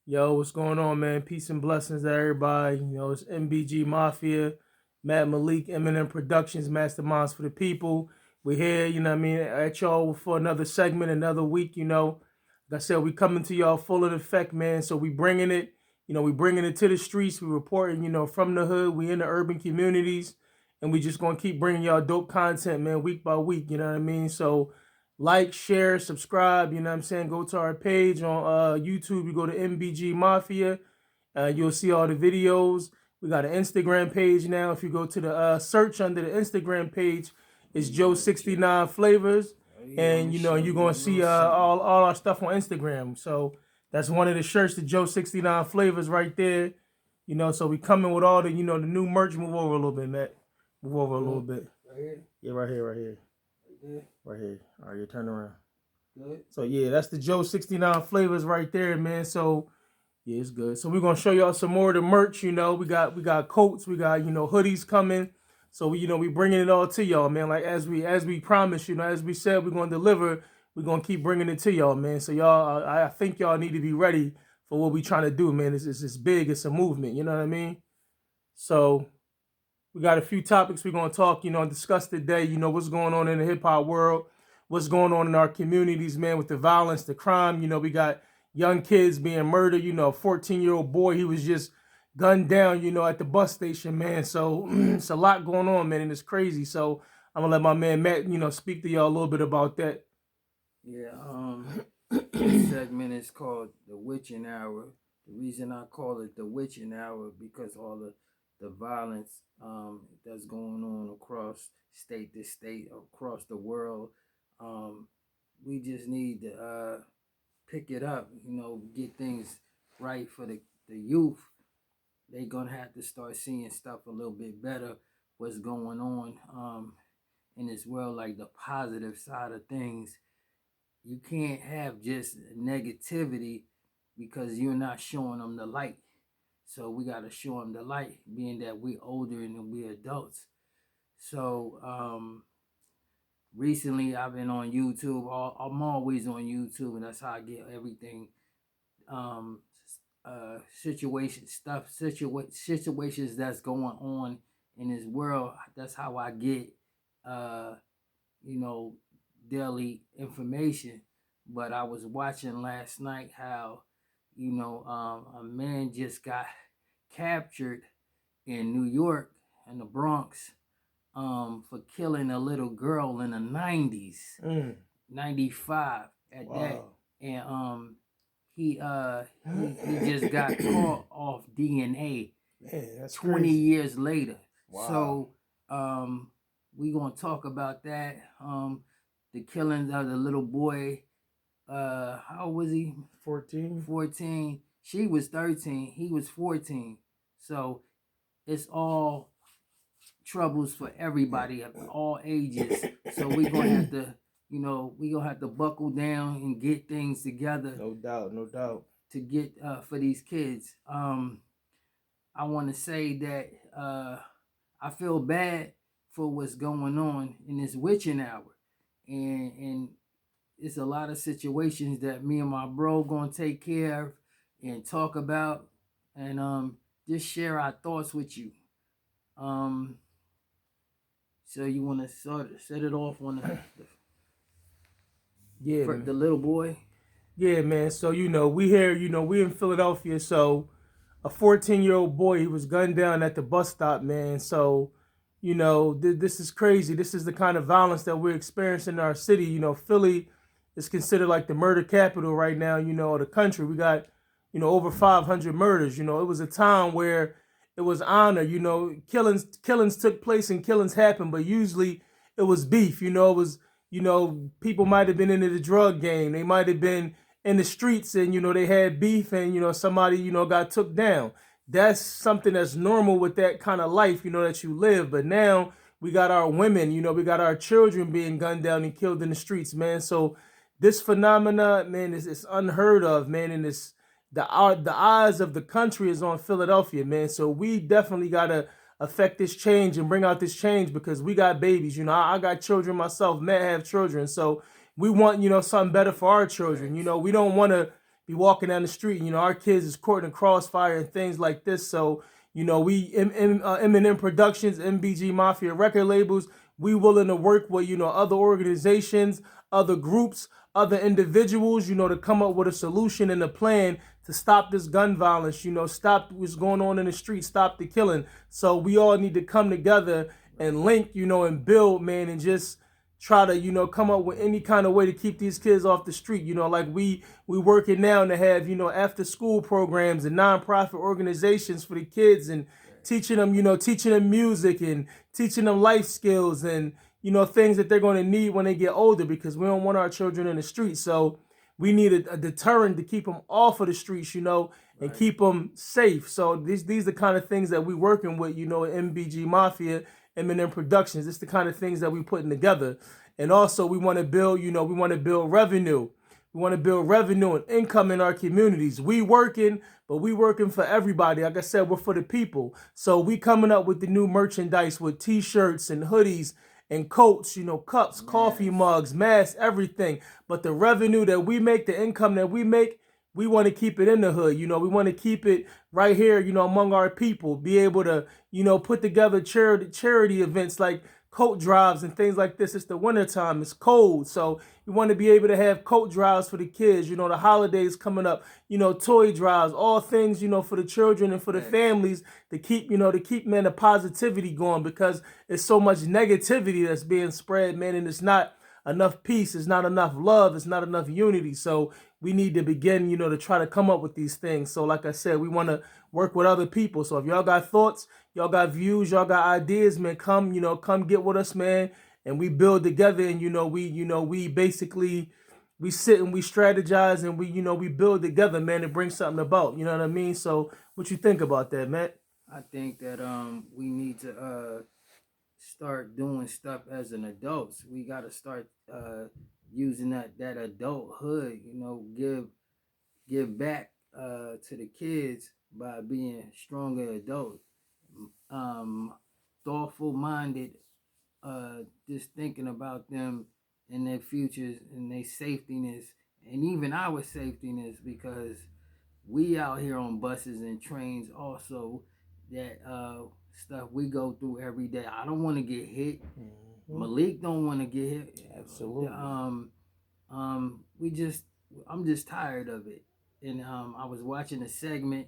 Yo, what's going on, man? Peace and blessings to everybody. It's Mbg Mafia, Matt Malik, Eminem Productions, Masterminds for the People. We're here, at y'all for another segment, another week, Like I said, we coming to y'all full in effect, man. So we bringing it, we bringing it to the streets. We reporting, from the hood. We in the urban communities. And we just going to keep bringing y'all dope content, man, week by week, you know what I mean? So like, share, subscribe, Go to our page on YouTube. You go to Mbg Mafia. You'll see all the videos. We got an Instagram page now. If you go to the search under the Instagram page, it's Joe69 Flavors. And, you're going to see all our stuff on Instagram. So that's one of the shirts, the Joe69 Flavors right there. So we coming with all the, the new merch. Move over a little bit, Matt. Move over a little bit. Right here? Yeah, right here, right here. Good. Right here. All right, you turn around. Good. So yeah, that's the Joe69 Flavors right there, man. So yeah, it's good. So we're gonna show y'all some more of the merch. We got coats, we got hoodies coming. So we bringing it all to y'all, man. Like as we promised, as we said, we're gonna deliver. We're gonna keep bringing it to y'all, man. So y'all, I think y'all need to be ready for what we trying to do, man. It's big. It's a movement. You know what I mean? So we got a few topics we're going to talk, discuss today, what's going on in the hip hop world, what's going on in our communities, man, with the violence, the crime. We got young kids being murdered, a 14-year-old boy, he was just gunned down, at the bus station, man. So it's a lot going on, man, and it's crazy. So I'm going to let my man Matt, speak to y'all a little bit about that. Yeah, this segment is called The Witching Hour. The reason I call it The Witching Hour because all the violence that's going on across state to state, across the world. We just need to pick it up, get things right for the youth. They're going to have to start seeing stuff a little bit better, what's going on in this world, like the positive side of things. You can't have just negativity because you're not showing them the light. So we got to show them the light, being that we're older and we're adults. So recently I've been on YouTube. I'm always on YouTube, and that's how I get everything. Situations that's going on in this world. That's how I get, daily information. But I was watching last night how, a man just got captured in New York in the Bronx for killing a little girl in the 90s, 95 at wow. that. And he just got caught off DNA. Man, that's 20 crazy. years later. Wow. So we gonna talk about that. The killings of the little boy. How old was he? 14. 14. She was 13. He was 14. So it's all troubles for everybody of all ages. So we're gonna have to, we gonna have to buckle down and get things together. No doubt, no doubt. To get for these kids. I want to say that I feel bad for what's going on in this witching hour, and it's a lot of situations that me and my bro gonna take care of and talk about, and just share our thoughts with you. So you want to set it off on the little boy? Yeah, man. So we here, we in Philadelphia. So a 14-year-old boy, he was gunned down at the bus stop, man. So this is crazy. This is the kind of violence that we're experiencing in our city. Philly is considered like the murder capital right now, of the country. We got, over 500 murders. It was a time where it was honor, killings took place and killings happened, but usually it was beef, it was, people might have been into the drug game. They might have been in the streets and, they had beef and, somebody, got took down. That's something that's normal with that kind of life, that you live. But now we got our women, we got our children being gunned down and killed in the streets, man. So this phenomena, man, is unheard of, man. And it's the eyes of the country is on Philadelphia, man. So we definitely got to affect this change and bring out this change because we got babies. I got children myself. Matt have children. So we want, something better for our children. We don't want to be walking down the street. Our kids is caught in crossfire and things like this. So, we M&M Productions, Mbg Mafia record labels, we willing to work with, other organizations, other groups, other individuals, to come up with a solution and a plan to stop this gun violence, stop what's going on in the street, stop the killing. So we all need to come together and link, and build, man, and just try to, come up with any kind of way to keep these kids off the street. Like we working now to have, after school programs and nonprofit organizations for the kids, and teaching them, teaching them music and teaching them life skills and, things that they're going to need when they get older, because we don't want our children in the street. So we need a deterrent to keep them off of the streets, and keep them safe. So these are the kind of things that we working with, MBG Mafia, M&M Productions. It's the kind of things that we putting together. And also we want to build, we want to build revenue. We want to build revenue and income in our communities. We working, but we working for everybody. Like I said, we're for the people. So we coming up with the new merchandise with t-shirts and hoodies and coats, cups, coffee mugs, masks, everything. But the revenue that we make, the income that we make, we want to keep it in the hood. We want to keep it right here, among our people. Be able to, put together charity events like coat drives and things like this. It's the wintertime. It's cold. So you want to be able to have coat drives for the kids, the holidays coming up, toy drives, all things, for the children and for the families to keep, man, the positivity going, because it's so much negativity that's being spread, man, and it's not enough peace, it's not enough love, it's not enough unity. So we need to begin, to try to come up with these things. So like I said, we want to work with other people. So if y'all got thoughts, y'all got views, y'all got ideas, man, come get with us, man, and we build together. And we basically we sit and we strategize and we build together, man, and bring something about. You know what I mean? So what you think about that, man? I think that we need to start doing stuff as an adults. We got to start using that adulthood, give back to the kids by being stronger adults, thoughtful minded, just thinking about them and their futures and their safetyness, and even our safetyness, because we out here on buses and trains also, that stuff we go through every day. I don't want to get hit. Mm-hmm. Malik don't want to get hit. Absolutely. I'm just tired of it. And I was watching a segment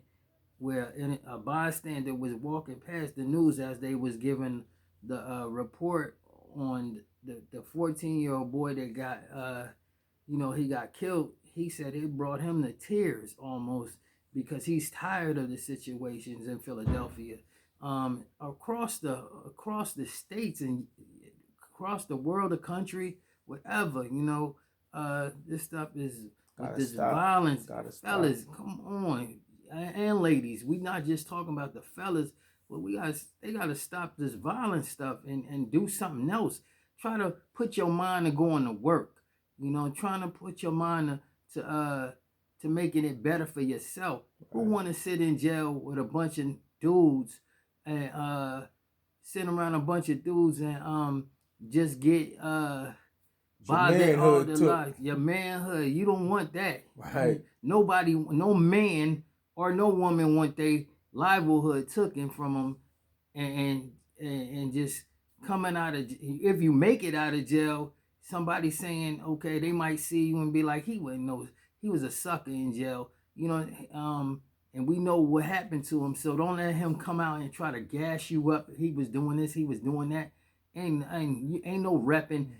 where a bystander was walking past the news as they was giving the report on the 14-year-old boy that got he got killed. He said it brought him to tears almost, because he's tired of the situations in Philadelphia, across the states and across the world, the country, whatever. This stuff is this violence. Fellas, come on, and ladies, we not just talking about the fellas, but they gotta stop this violent stuff and do something else. Try to put your mind to going to work. Trying to put your mind to making it better for yourself. Who want to sit in jail with a bunch of dudes and sit around a bunch of dudes and just get bothered all their life? Your manhood, you don't want that. Right. Nobody, no man or no woman want their livelihood taken from them, and just coming out of, if you make it out of jail, somebody saying, okay, they might see you and be like, he wouldn't know. He was a sucker in jail, and we know what happened to him. So don't let him come out and try to gas you up. He was doing this, he was doing that. Ain't no repping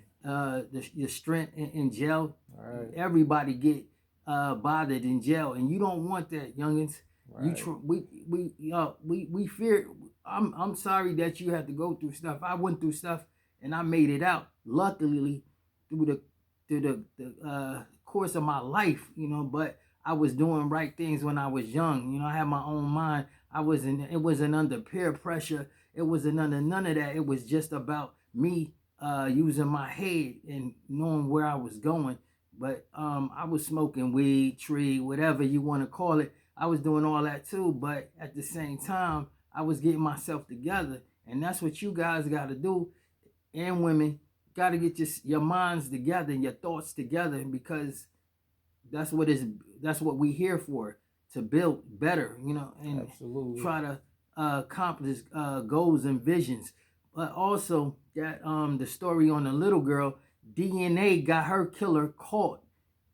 your strength in jail. Right. Everybody get bothered in jail, and you don't want that, youngins. Right. We fear. I'm sorry that you had to go through stuff. I went through stuff and I made it out, luckily, through the course of my life, but I was doing right things when I was young. I had my own mind. It wasn't under peer pressure. It wasn't under none of that. It was just about me using my head and knowing where I was going. But I was smoking weed, tree, whatever you want to call it. I was doing all that too, but at the same time, I was getting myself together. And that's what you guys got to do, and women. Got to get your minds together and your thoughts together, because that's what it's that's what we here for, to build better, and Absolutely. try to accomplish goals and visions. But also that the story on the little girl, DNA got her killer caught,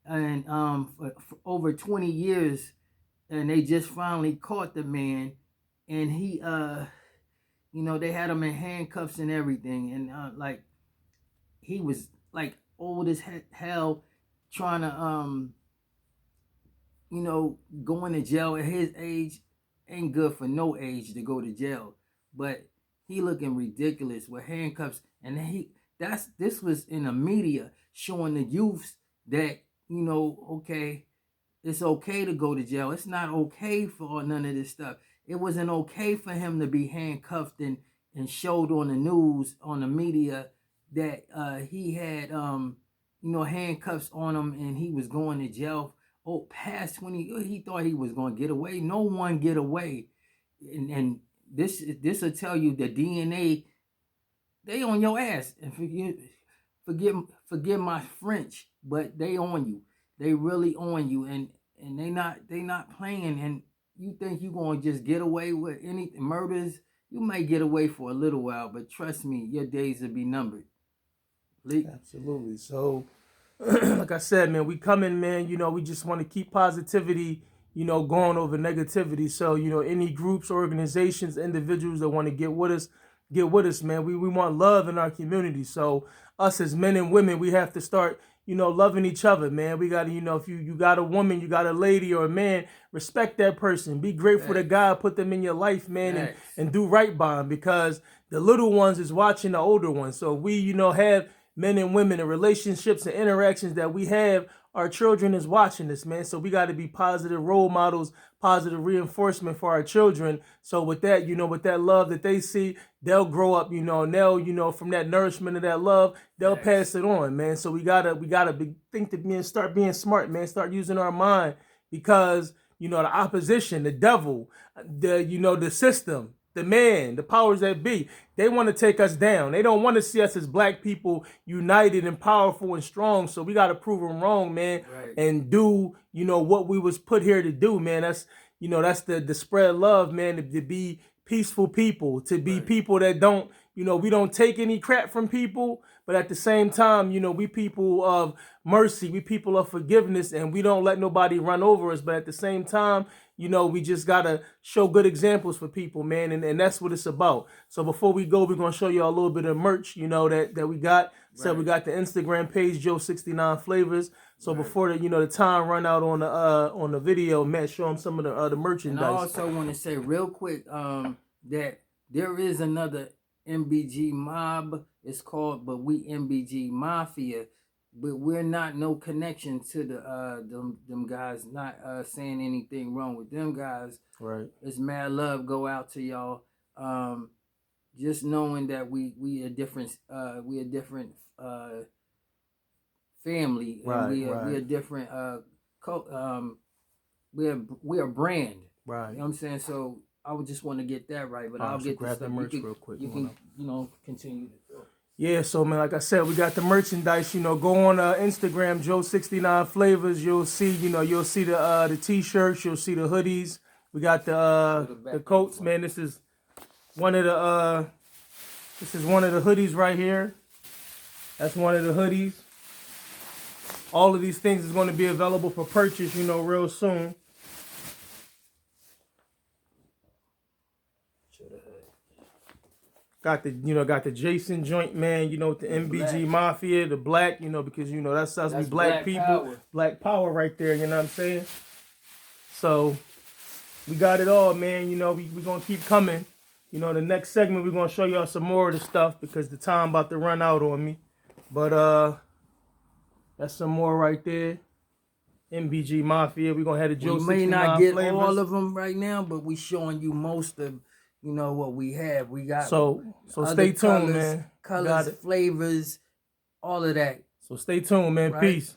and for over 20 years, and they just finally caught the man, and he they had him in handcuffs and everything, and like he was like old as hell, trying to going to jail at his age ain't good for no age to go to jail. But he looking ridiculous with handcuffs, and this was in the media showing the youths that okay, it's okay to go to jail. It's not okay for none of this stuff. It wasn't okay for him to be handcuffed and showed on the news, on the media, that he had handcuffs on him and he was going to jail. Past 20, he thought he was going to get away. No one get away. And this will tell you the DNA, they on your ass. And forgive my French, but they on you. They really on you, and they not playing. And you think you gonna just get away with any murders? You may get away for a little while, but trust me, your days will be numbered. Absolutely. So, like I said, man, we coming, man. We just want to keep positivity, going over negativity. So, any groups, organizations, individuals that want to get with us, man. We want love in our community. So, us as men and women, we have to start, loving each other, man. We got to, if you got a woman, you got a lady or a man, respect that person. Be grateful that God put them in your life, man, and do right by them, because the little ones is watching the older ones. So we, have men and women and relationships and interactions that we have, our children is watching this, man. So we got to be positive role models, positive reinforcement for our children. So with that, with that love that they see, they'll grow up, and they'll, from that nourishment of that love, they'll pass it on, man. So we gotta think to start being smart, man. Start using our mind, because the opposition, the devil, the system, the man, the powers that be, they want to take us down. They don't want to see us as black people united and powerful and strong. So we got to prove them wrong, man, and do, what we was put here to do, man. That's, that's the spread love, man, to be peaceful people, to be people that don't, we don't take any crap from people, but at the same time, we people of mercy, we people of forgiveness, and we don't let nobody run over us. But at the same time, we just gotta show good examples for people, man, and that's what it's about. So before we go, we're gonna show y'all a little bit of merch, that we got. So we got the Instagram page, Joe69 Flavors. So before the time run out on the video, Matt, show them some of the merchandise. And I also want to say real quick that there is another Mbg Mob. It's called, but we Mbg Mafia. But we're not no connection to them guys. Not saying anything wrong with them guys. Right. It's mad love go out to y'all. Just knowing that we a different family. Right. And we a different we're a brand. Right. You know what I'm saying? So I would just want to get that right, but I'll get grab that merch real quick. You can continue. Yeah, so man, like I said, we got the merchandise. Go on Instagram, Joe69 Flavors. You'll see, the t-shirts. You'll see the hoodies. We got the coats, man. This is one of the hoodies right here. That's one of the hoodies. All of these things is going to be available for purchase, real soon. Got the Jason joint, man, with the Mbg Mafia, the black, because, that's us, we black people. Power. Black power right there, you know what I'm saying? So, we got it all, man. We're going to keep coming. The next segment, we're going to show y'all some more of the stuff, because the time about to run out on me. But, that's some more right there. Mbg Mafia. We're going to have the Joe 69 We may not get flavors. all of them right now, but we showing you most of what we have. We got so stay tuned, colors, man. Colors, flavors, all of that. So stay tuned, man. Right? Peace.